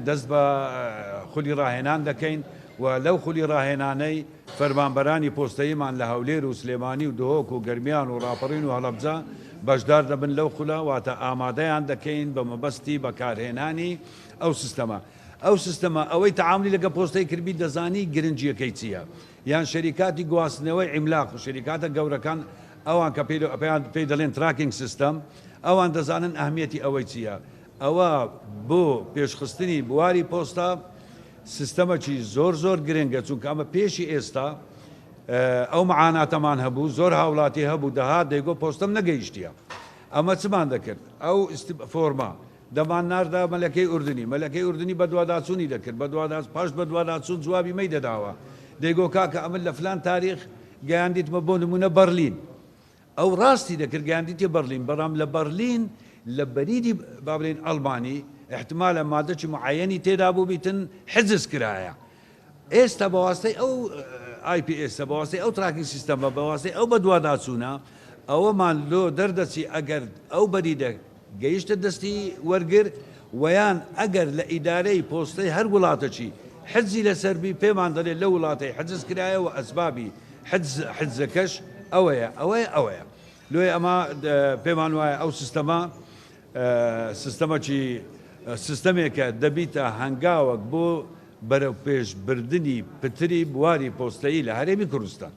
دەست بە خولی ڕاهێنان دەکەین و لەو خولی ڕاهێنانەی فەرمانبەرانی پۆستەییمان لە هەولێر و سلێمانی و دهۆک و گەرمیان و ڕاپەڕین و هەڵەبجە بەشدار دەبن لەو خولە واتە ئامادەیان دەکەین بە مەبەستی بەکارهێنانی ئەو سیستەمە. ئەو سیستەمە ئەوەی تەعاملی لەگە پۆستەی کردبی دەزانی گرنگیەکەی چییە، یان شەریکاتی گواستنەوەی عیملاق و شەریکاتە گەورەکان ئەوان کە پێی دەڵێن تراکینگ سیستەم، ئەوان دەزانن ئەهمیەتی ئەوەی چییە. ئەوە بۆ پێشخستنی بواری پۆستە سیستەمەکی زۆر گرنگە، چونکە ئەمە پێشی ئێستا ئەو معاناتەمان هەبوو، زۆر هاوڵاتی هەبوو، دەهات دەیگۆ پۆستەم نەگەیشتیە. ئەمە چمان دەکرد؟ ئەو فۆرما دەمان ناردا مەلەکەی ئوردنی، مەلەکەی ئوردنی بە دوواداچوونی دەکرد، پاش بە دوواداچوون جوابی مەی دەداوە، دەیگۆ کاکە ئەمە لە فلان تاریخ گەیاندیتمە بۆ نمونە بەرلین. ئەو ڕاستی دەکرد گەیاندیتە بەرلین، بەڵام لە بەرلین لە بەریدی با بڵێن ئەڵمانی احتمالە مادەی معەنی تێدا بوو بیتن حجز کرایە. ئێستا بەواستەی ئەو IPS بەواستەی ئەو تراکینگ سیستەمە بەواستەی ئەو بە دوواداچوونە ئەوەمان لۆ دەردەچی ئەگەر ئەو بەریدە گەیشتە دەستی وەرگر ویان ئەگەر لە ئیدارەی پۆستەی هەر وڵاتەچی حجزی لەسەربی پێمان دەڵێت لە وڵاتی حجز کرایە و ئەسبابی حجزەکەش ئەوەیە لۆی ئەمە پێمان وایە ئەو سیستەمێکە دەبیتە هەنگاوەک بۆ بەرەو پێشبردننی پتری بواری پۆستەیی لە هەرێمی کوردستان.